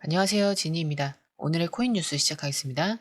안녕하세요. 지니입니다. 오늘의 코인 뉴스 시작하겠습니다.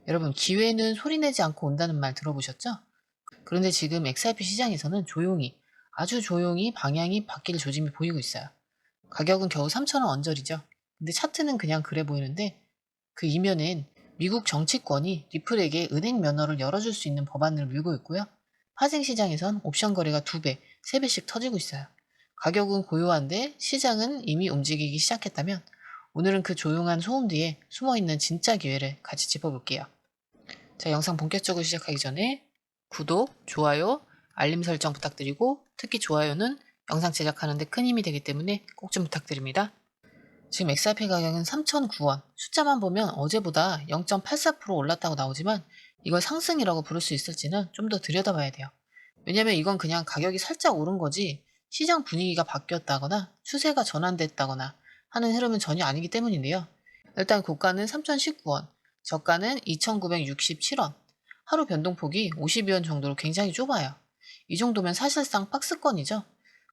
여러분, 기회는 소리내지 않고 온다는 말 들어보셨죠? 그런데 지금 XRP 시장에서는 아주 조용히 방향이 바뀔 조짐이 보이고 있어요. 가격은 겨우 3,000원 언저리죠. 근데 차트는 그냥 그래 보이는데 그 이면엔 미국 정치권이 리플에게 은행 면허를 열어줄 수 있는 법안을 밀고 있고요. 파생 시장에선 옵션 거래가 2배, 3배씩 터지고 있어요. 가격은 고요한데 시장은 이미 움직이기 시작했다면 오늘은 그 조용한 소음 뒤에 숨어있는 진짜 기회를 같이 짚어볼게요. 자, 영상 본격적으로 시작하기 전에 구독, 좋아요, 알림 설정 부탁드리고 특히 좋아요는 영상 제작하는 데 큰 힘이 되기 때문에 꼭 좀 부탁드립니다. 지금 XRP 가격은 3,009원. 숫자만 보면 어제보다 0.84% 올랐다고 나오지만 이걸 상승이라고 부를 수 있을지는 좀 더 들여다봐야 돼요. 왜냐면 이건 그냥 가격이 살짝 오른 거지 시장 분위기가 바뀌었다거나 추세가 전환됐다거나 하는 흐름은 전혀 아니기 때문인데요. 일단 고가는 3,019원, 저가는 2,967원. 하루 변동폭이 50원 정도로 굉장히 좁아요. 이 정도면 사실상 박스권이죠.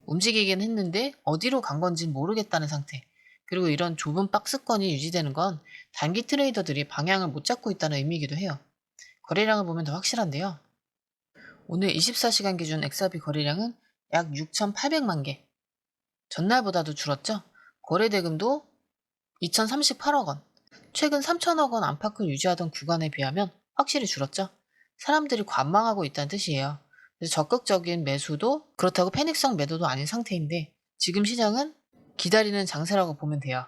움직이긴 했는데 어디로 간 건지 모르겠다는 상태. 그리고 이런 좁은 박스권이 유지되는 건 단기 트레이더들이 방향을 못 잡고 있다는 의미이기도 해요. 거래량을 보면 더 확실한데요. 오늘 24시간 기준 XRP 거래량은 약 6,800만 개. 전날보다도 줄었죠? 거래 대금도 2,038억 원. 최근 3천억 원 안팎을 유지하던 구간에 비하면 확실히 줄었죠? 사람들이 관망하고 있다는 뜻이에요. 그래서 적극적인 매수도 그렇다고 패닉성 매도도 아닌 상태인데 지금 시장은 기다리는 장세라고 보면 돼요.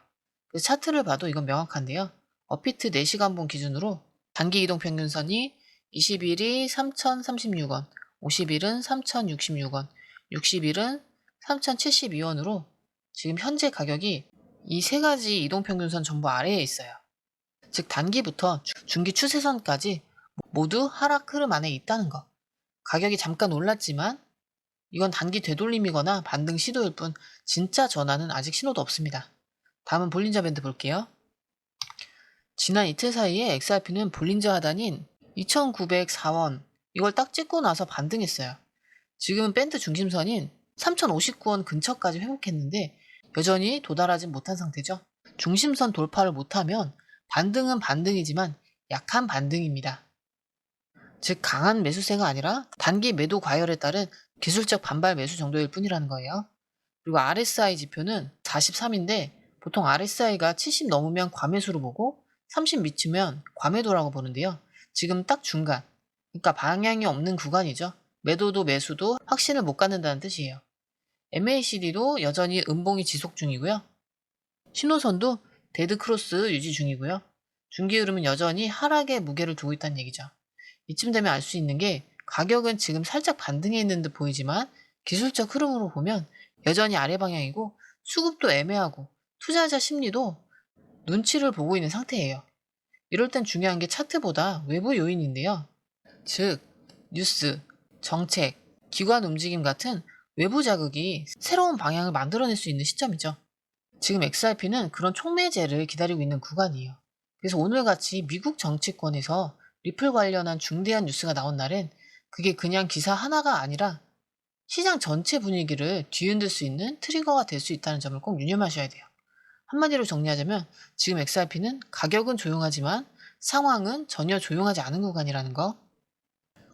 그래서 차트를 봐도 이건 명확한데요. 업비트 4시간봉 기준으로 단기 이동 평균선이 20일이 3,036원, 50일은 3,066원, 60일은 3,072원으로 지금 현재 가격이 이 세 가지 이동평균선 전부 아래에 있어요. 즉 단기부터 중기 추세선까지 모두 하락 흐름 안에 있다는 거. 가격이 잠깐 올랐지만 이건 단기 되돌림이거나 반등 시도일 뿐 진짜 전환은 아직 신호도 없습니다. 다음은 볼린저 밴드 볼게요. 지난 이틀 사이에 XRP는 볼린저 하단인 2,904원 이걸 딱 찍고 나서 반등했어요. 지금은 밴드 중심선인 3,059원 근처까지 회복했는데 여전히 도달하진 못한 상태죠. 중심선 돌파를 못하면 반등은 반등이지만 약한 반등입니다. 즉 강한 매수세가 아니라 단기 매도 과열에 따른 기술적 반발 매수 정도일 뿐이라는 거예요. 그리고 RSI 지표는 43인데 보통 RSI가 70 넘으면 과매수로 보고 30 미치면 과매도라고 보는데요. 지금 딱 중간, 그러니까 방향이 없는 구간이죠. 매도도 매수도 확신을 못 갖는다는 뜻이에요. MACD도 여전히 음봉이 지속 중이고요. 신호선도 데드 크로스 유지 중이고요. 중기 흐름은 여전히 하락에 무게를 두고 있다는 얘기죠. 이쯤 되면 알 수 있는 게 가격은 지금 살짝 반등해 있는 듯 보이지만 기술적 흐름으로 보면 여전히 아래 방향이고 수급도 애매하고 투자자 심리도 눈치를 보고 있는 상태예요. 이럴 땐 중요한 게 차트보다 외부 요인인데요. 즉 뉴스, 정책, 기관 움직임 같은 외부 자극이 새로운 방향을 만들어낼 수 있는 시점이죠. 지금 XRP는 그런 촉매제를 기다리고 있는 구간이에요. 그래서 오늘같이 미국 정치권에서 리플 관련한 중대한 뉴스가 나온 날엔 그게 그냥 기사 하나가 아니라 시장 전체 분위기를 뒤흔들 수 있는 트리거가 될 수 있다는 점을 꼭 유념하셔야 돼요. 한마디로 정리하자면 지금 XRP는 가격은 조용하지만 상황은 전혀 조용하지 않은 구간이라는 거.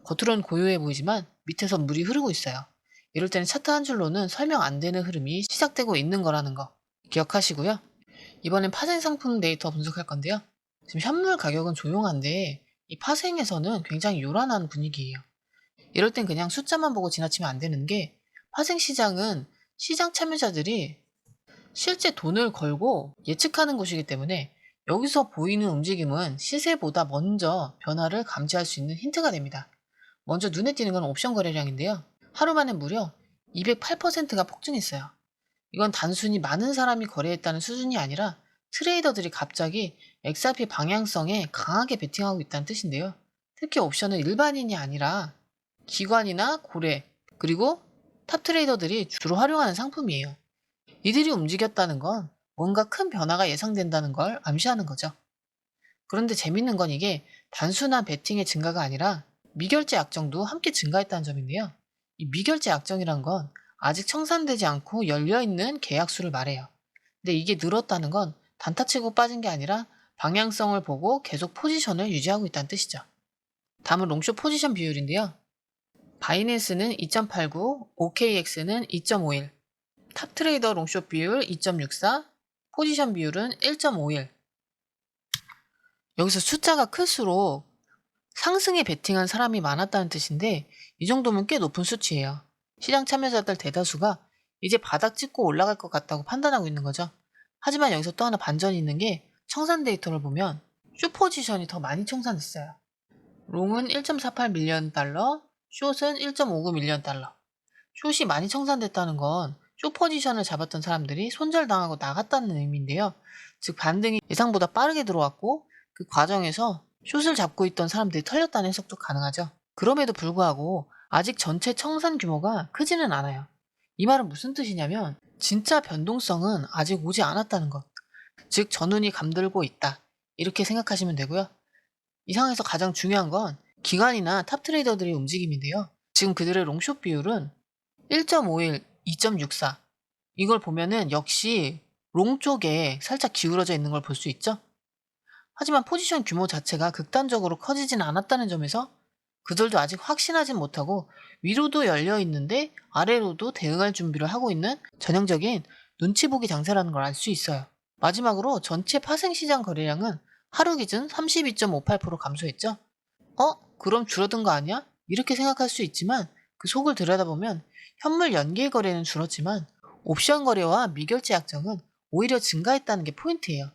겉으로는 고요해 보이지만 밑에서 물이 흐르고 있어요. 이럴 때는 차트 한 줄로는 설명 안 되는 흐름이 시작되고 있는 거라는 거 기억하시고요. 이번엔 파생 상품 데이터 분석할 건데요. 지금 현물 가격은 조용한데 이 파생에서는 굉장히 요란한 분위기예요. 이럴 땐 그냥 숫자만 보고 지나치면 안 되는 게 파생 시장은 시장 참여자들이 실제 돈을 걸고 예측하는 곳이기 때문에 여기서 보이는 움직임은 시세보다 먼저 변화를 감지할 수 있는 힌트가 됩니다. 먼저 눈에 띄는 건 옵션 거래량인데요. 하루 만에 무려 208%가 폭증했어요. 이건 단순히 많은 사람이 거래했다는 수준이 아니라 트레이더들이 갑자기 XRP 방향성에 강하게 베팅하고 있다는 뜻인데요. 특히 옵션은 일반인이 아니라 기관이나 고래, 그리고 탑 트레이더들이 주로 활용하는 상품이에요. 이들이 움직였다는 건 뭔가 큰 변화가 예상된다는 걸 암시하는 거죠. 그런데 재밌는 건 이게 단순한 베팅의 증가가 아니라 미결제 약정도 함께 증가했다는 점인데요. 이 미결제 약정이란 건 아직 청산되지 않고 열려있는 계약수를 말해요. 근데 이게 늘었다는 건 단타 치고 빠진 게 아니라 방향성을 보고 계속 포지션을 유지하고 있다는 뜻이죠. 다음은 롱숏 포지션 비율인데요. 바이낸스는 2.89, OKX는 2.51, 탑트레이더 롱숏 비율 2.64, 포지션 비율은 1.51. 여기서 숫자가 클수록 상승에 베팅한 사람이 많았다는 뜻인데 이 정도면 꽤 높은 수치예요. 시장 참여자들 대다수가 이제 바닥 찍고 올라갈 것 같다고 판단하고 있는 거죠. 하지만 여기서 또 하나 반전이 있는 게 청산 데이터를 보면 숏 포지션이 더 많이 청산됐어요. 롱은 1.48 밀리언 달러, 숏은 1.59 밀리언 달러. 숏이 많이 청산됐다는 건 숏 포지션을 잡았던 사람들이 손절당하고 나갔다는 의미인데요. 즉 반등이 예상보다 빠르게 들어왔고 그 과정에서 숏을 잡고 있던 사람들이 털렸다는 해석도 가능하죠. 그럼에도 불구하고 아직 전체 청산 규모가 크지는 않아요. 이 말은 무슨 뜻이냐면 진짜 변동성은 아직 오지 않았다는 것. 즉 전운이 감돌고 있다. 이렇게 생각하시면 되고요. 이 상황에서 가장 중요한 건 기관이나 탑 트레이더들의 움직임인데요. 지금 그들의 롱숏 비율은 1.51, 2.64. 이걸 보면은 역시 롱 쪽에 살짝 기울어져 있는 걸 볼 수 있죠. 하지만 포지션 규모 자체가 극단적으로 커지진 않았다는 점에서 그들도 아직 확신하진 못하고 위로도 열려 있는데 아래로도 대응할 준비를 하고 있는 전형적인 눈치 보기 장세라는 걸 알 수 있어요. 마지막으로 전체 파생시장 거래량은 하루 기준 32.58% 감소했죠. 그럼 줄어든 거 아니야? 이렇게 생각할 수 있지만 그 속을 들여다보면 현물 연계 거래는 줄었지만 옵션 거래와 미결제 약정은 오히려 증가했다는 게 포인트예요.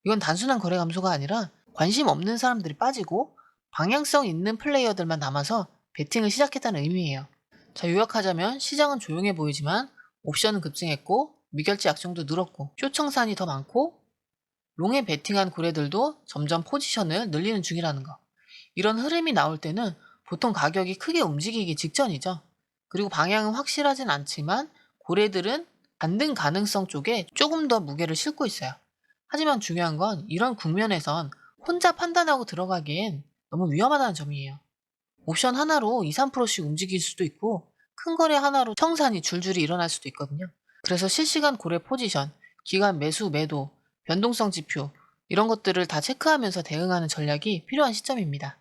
이건 단순한 거래 감소가 아니라 관심 없는 사람들이 빠지고 방향성 있는 플레이어들만 남아서 베팅을 시작했다는 의미예요. 자, 요약하자면 시장은 조용해 보이지만 옵션은 급증했고 미결제 약정도 늘었고 쇼청산이 더 많고 롱에 베팅한 고래들도 점점 포지션을 늘리는 중이라는 거. 이런 흐름이 나올 때는 보통 가격이 크게 움직이기 직전이죠. 그리고 방향은 확실하진 않지만 고래들은 반등 가능성 쪽에 조금 더 무게를 싣고 있어요. 하지만 중요한 건 이런 국면에선 혼자 판단하고 들어가기엔 너무 위험하다는 점이에요. 옵션 하나로 2, 3%씩 움직일 수도 있고 큰 거래 하나로 청산이 줄줄이 일어날 수도 있거든요. 그래서 실시간 고래 포지션, 기간 매수 매도, 변동성 지표 이런 것들을 다 체크하면서 대응하는 전략이 필요한 시점입니다.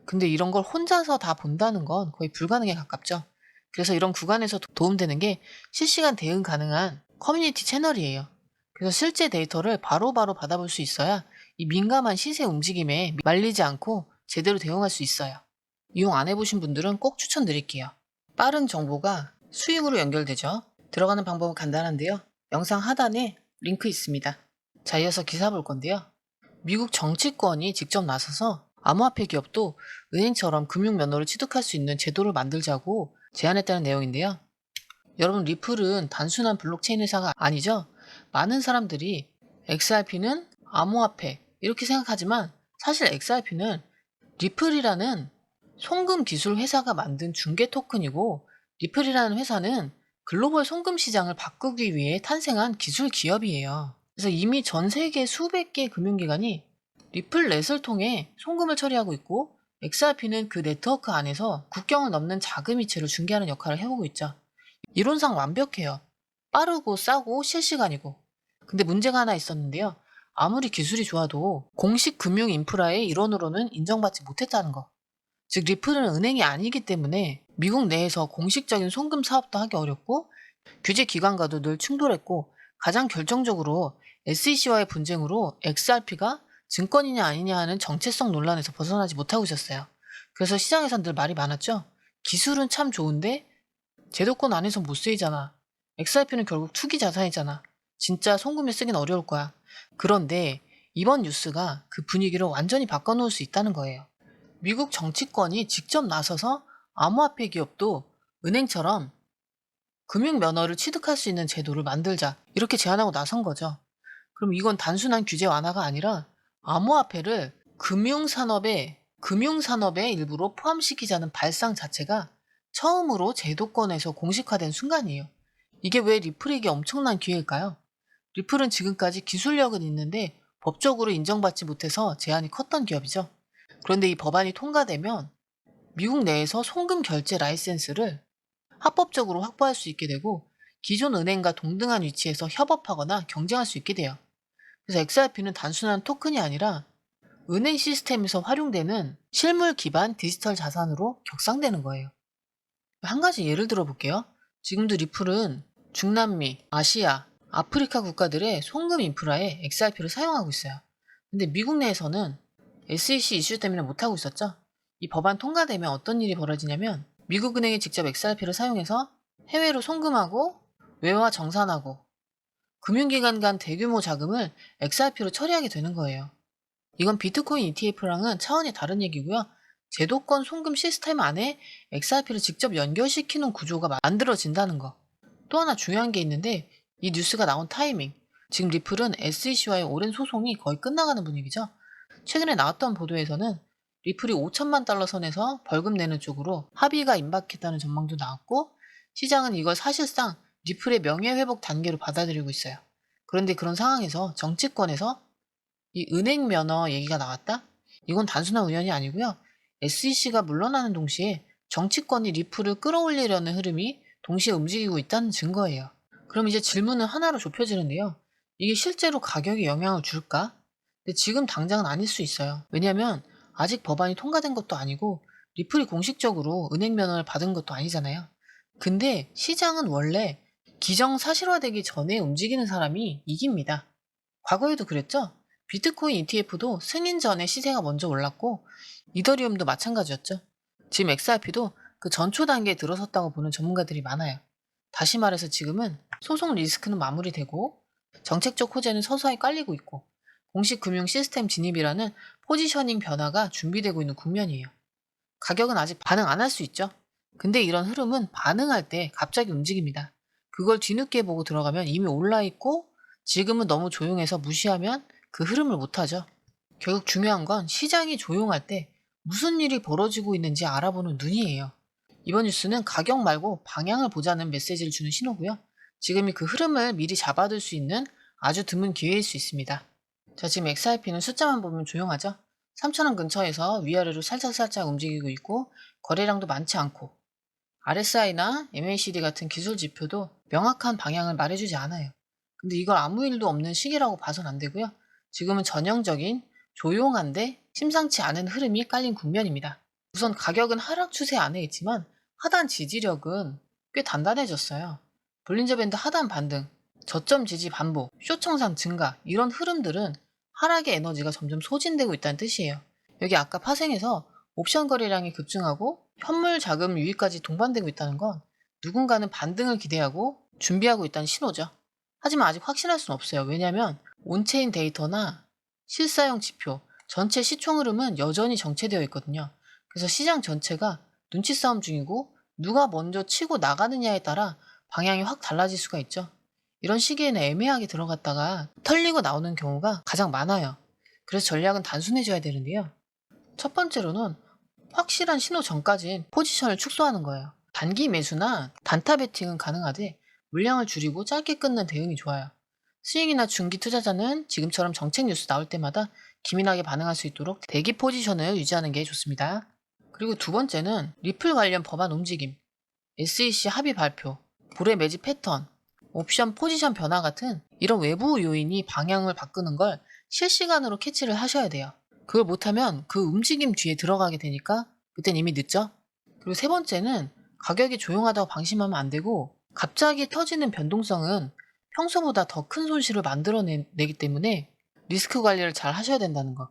근데 이런 걸 혼자서 다 본다는 건 거의 불가능에 가깝죠. 그래서 이런 구간에서 도움되는 게 실시간 대응 가능한 커뮤니티 채널이에요. 그래서 실제 데이터를 바로바로 받아볼 수 있어야 이 민감한 시세 움직임에 말리지 않고 제대로 대응할 수 있어요. 이용 안 해보신 분들은 꼭 추천드릴게요. 빠른 정보가 수익으로 연결되죠. 들어가는 방법은 간단한데요. 영상 하단에 링크 있습니다. 자, 이어서 기사 볼 건데요. 미국 정치권이 직접 나서서 암호화폐 기업도 은행처럼 금융 면허를 취득할 수 있는 제도를 만들자고 제안했다는 내용인데요. 여러분, 리플은 단순한 블록체인 회사가 아니죠? 많은 사람들이 XRP는 암호화폐 이렇게 생각하지만 사실 XRP는 리플이라는 송금 기술 회사가 만든 중개 토큰이고 리플이라는 회사는 글로벌 송금 시장을 바꾸기 위해 탄생한 기술 기업이에요. 그래서 이미 전 세계 수백 개의 금융기관이 리플넷을 통해 송금을 처리하고 있고 XRP는 그 네트워크 안에서 국경을 넘는 자금 이체를 중개하는 역할을 해보고 있죠. 이론상 완벽해요. 빠르고 싸고 실시간이고. 근데 문제가 하나 있었는데요. 아무리 기술이 좋아도 공식 금융 인프라의 일원으로는 인정받지 못했다는 거. 즉 리플은 은행이 아니기 때문에 미국 내에서 공식적인 송금 사업도 하기 어렵고 규제 기관과도 늘 충돌했고 가장 결정적으로 SEC와의 분쟁으로 XRP가 증권이냐 아니냐 하는 정체성 논란에서 벗어나지 못하고 있었어요. 그래서 시장에선 늘 말이 많았죠. 기술은 참 좋은데 제도권 안에선 못 쓰이잖아. XRP는 결국 투기 자산이잖아. 진짜 송금에 쓰긴 어려울 거야. 그런데 이번 뉴스가 그 분위기를 완전히 바꿔놓을 수 있다는 거예요. 미국 정치권이 직접 나서서 암호화폐 기업도 은행처럼 금융 면허를 취득할 수 있는 제도를 만들자 이렇게 제안하고 나선 거죠. 그럼 이건 단순한 규제 완화가 아니라 암호화폐를 금융산업의 일부로 포함시키자는 발상 자체가 처음으로 제도권에서 공식화된 순간이에요. 이게 왜 리플에게 엄청난 기회일까요? 리플은 지금까지 기술력은 있는데 법적으로 인정받지 못해서 제한이 컸던 기업이죠. 그런데 이 법안이 통과되면 미국 내에서 송금 결제 라이센스를 합법적으로 확보할 수 있게 되고 기존 은행과 동등한 위치에서 협업하거나 경쟁할 수 있게 돼요. 그래서 XRP는 단순한 토큰이 아니라 은행 시스템에서 활용되는 실물 기반 디지털 자산으로 격상되는 거예요. 한 가지 예를 들어 볼게요. 지금도 리플은 중남미, 아시아, 아프리카 국가들의 송금 인프라에 XRP를 사용하고 있어요. 근데 미국 내에서는 SEC 이슈 때문에 못하고 있었죠. 이 법안 통과되면 어떤 일이 벌어지냐면 미국 은행이 직접 XRP를 사용해서 해외로 송금하고 외화 정산하고 금융기관 간 대규모 자금을 XRP로 처리하게 되는 거예요. 이건 비트코인 ETF랑은 차원이 다른 얘기고요. 제도권 송금 시스템 안에 XRP를 직접 연결시키는 구조가 만들어진다는 거. 또 하나 중요한 게 있는데 이 뉴스가 나온 타이밍. 지금 리플은 SEC와의 오랜 소송이 거의 끝나가는 분위기죠. 최근에 나왔던 보도에서는 리플이 5천만 달러 선에서 벌금 내는 쪽으로 합의가 임박했다는 전망도 나왔고 시장은 이걸 사실상 리플의 명예회복 단계로 받아들이고 있어요. 그런데 그런 상황에서 정치권에서 이 은행 면허 얘기가 나왔다? 이건 단순한 우연이 아니고요. SEC가 물러나는 동시에 정치권이 리플을 끌어올리려는 흐름이 동시에 움직이고 있다는 증거예요. 그럼 이제 질문은 하나로 좁혀지는데요. 이게 실제로 가격에 영향을 줄까? 근데 지금 당장은 아닐 수 있어요. 왜냐하면 아직 법안이 통과된 것도 아니고 리플이 공식적으로 은행 면허를 받은 것도 아니잖아요. 근데 시장은 원래 기정사실화되기 전에 움직이는 사람이 이깁니다. 과거에도 그랬죠? 비트코인 ETF도 승인 전에 시세가 먼저 올랐고 이더리움도 마찬가지였죠. 지금 XRP도 그 전초 단계에 들어섰다고 보는 전문가들이 많아요. 다시 말해서 지금은 소송 리스크는 마무리되고 정책적 호재는 서서히 깔리고 있고 공식 금융 시스템 진입이라는 포지셔닝 변화가 준비되고 있는 국면이에요. 가격은 아직 반응 안 할 수 있죠. 근데 이런 흐름은 반응할 때 갑자기 움직입니다. 그걸 뒤늦게 보고 들어가면 이미 올라 있고 지금은 너무 조용해서 무시하면 그 흐름을 못하죠. 결국 중요한 건 시장이 조용할 때 무슨 일이 벌어지고 있는지 알아보는 눈이에요. 이번 뉴스는 가격 말고 방향을 보자는 메시지를 주는 신호고요. 지금이 그 흐름을 미리 잡아둘 수 있는 아주 드문 기회일 수 있습니다. 자, 지금 XRP는 숫자만 보면 조용하죠? 3,000원 근처에서 위아래로 살짝살짝 움직이고 있고 거래량도 많지 않고 RSI나 MACD 같은 기술 지표도 명확한 방향을 말해주지 않아요. 근데 이걸 아무 일도 없는 시기라고 봐선 안 되고요. 지금은 전형적인 조용한데 심상치 않은 흐름이 깔린 국면입니다. 우선 가격은 하락 추세 안에 있지만 하단 지지력은 꽤 단단해졌어요. 볼린저 밴드 하단 반등, 저점 지지 반복, 숏 청산 증가 이런 흐름들은 하락의 에너지가 점점 소진되고 있다는 뜻이에요. 여기 아까 파생해서 옵션 거래량이 급증하고 현물 자금 유입까지 동반되고 있다는 건 누군가는 반등을 기대하고 준비하고 있다는 신호죠. 하지만 아직 확신할 수는 없어요. 왜냐하면 온체인 데이터나 실사용 지표, 전체 시총 흐름은 여전히 정체되어 있거든요. 그래서 시장 전체가 눈치 싸움 중이고 누가 먼저 치고 나가느냐에 따라 방향이 확 달라질 수가 있죠. 이런 시기에는 애매하게 들어갔다가 털리고 나오는 경우가 가장 많아요. 그래서 전략은 단순해져야 되는데요. 첫 번째로는 확실한 신호 전까진 포지션을 축소하는 거예요. 단기 매수나 단타 베팅은 가능하되 물량을 줄이고 짧게 끊는 대응이 좋아요. 스윙이나 중기 투자자는 지금처럼 정책 뉴스 나올 때마다 기민하게 반응할 수 있도록 대기 포지션을 유지하는 게 좋습니다. 그리고 두 번째는 리플 관련 법안 움직임, SEC 합의 발표, 불의 매집 패턴, 옵션 포지션 변화 같은 이런 외부 요인이 방향을 바꾸는 걸 실시간으로 캐치를 하셔야 돼요. 그걸 못하면 그 움직임 뒤에 들어가게 되니까 그땐 이미 늦죠? 그리고 세 번째는 가격이 조용하다고 방심하면 안 되고 갑자기 터지는 변동성은 평소보다 더 큰 손실을 만들어내기 때문에 리스크 관리를 잘 하셔야 된다는 거.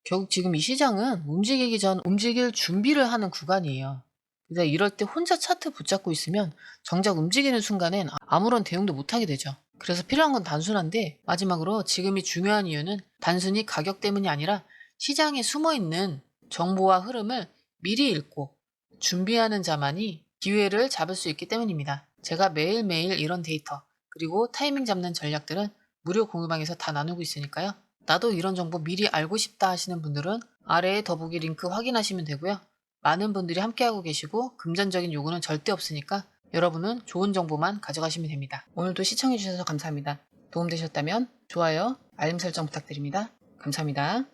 결국 지금 이 시장은 움직이기 전 움직일 준비를 하는 구간이에요. 그래서 이럴 때 혼자 차트 붙잡고 있으면 정작 움직이는 순간엔 아무런 대응도 못하게 되죠. 그래서 필요한 건 단순한데 마지막으로 지금이 중요한 이유는 단순히 가격 때문이 아니라 시장에 숨어있는 정보와 흐름을 미리 읽고 준비하는 자만이 기회를 잡을 수 있기 때문입니다. 제가 매일매일 이런 데이터 그리고 타이밍 잡는 전략들은 무료 공유방에서 다 나누고 있으니까요. 나도 이런 정보 미리 알고 싶다 하시는 분들은 아래에 더보기 링크 확인하시면 되고요. 많은 분들이 함께하고 계시고 금전적인 요구는 절대 없으니까 여러분은 좋은 정보만 가져가시면 됩니다. 오늘도 시청해주셔서 감사합니다. 도움되셨다면 좋아요, 알림 설정 부탁드립니다. 감사합니다.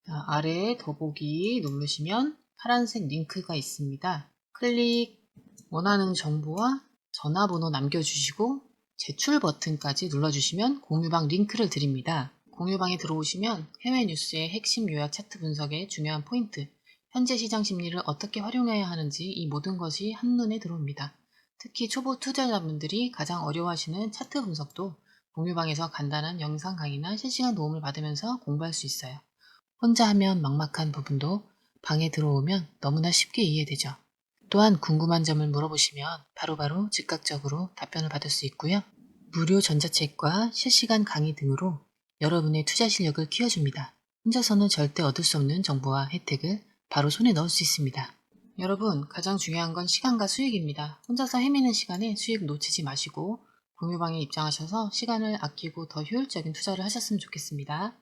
자, 아래에 더보기 누르시면 파란색 링크가 있습니다. 클릭, 원하는 정보와 전화번호 남겨주시고 제출 버튼까지 눌러주시면 공유방 링크를 드립니다. 공유방에 들어오시면 해외 뉴스의 핵심 요약 차트 분석의 중요한 포인트, 현재 시장 심리를 어떻게 활용해야 하는지 이 모든 것이 한눈에 들어옵니다. 특히 초보 투자자분들이 가장 어려워하시는 차트 분석도 공유방에서 간단한 영상 강의나 실시간 도움을 받으면서 공부할 수 있어요. 혼자 하면 막막한 부분도 방에 들어오면 너무나 쉽게 이해되죠. 또한 궁금한 점을 물어보시면 바로바로 즉각적으로 답변을 받을 수 있고요. 무료 전자책과 실시간 강의 등으로 여러분의 투자 실력을 키워줍니다. 혼자서는 절대 얻을 수 없는 정보와 혜택을 바로 손에 넣을 수 있습니다. 여러분, 가장 중요한 건 시간과 수익입니다. 혼자서 헤매는 시간에 수익 놓치지 마시고 공유방에 입장하셔서 시간을 아끼고 더 효율적인 투자를 하셨으면 좋겠습니다.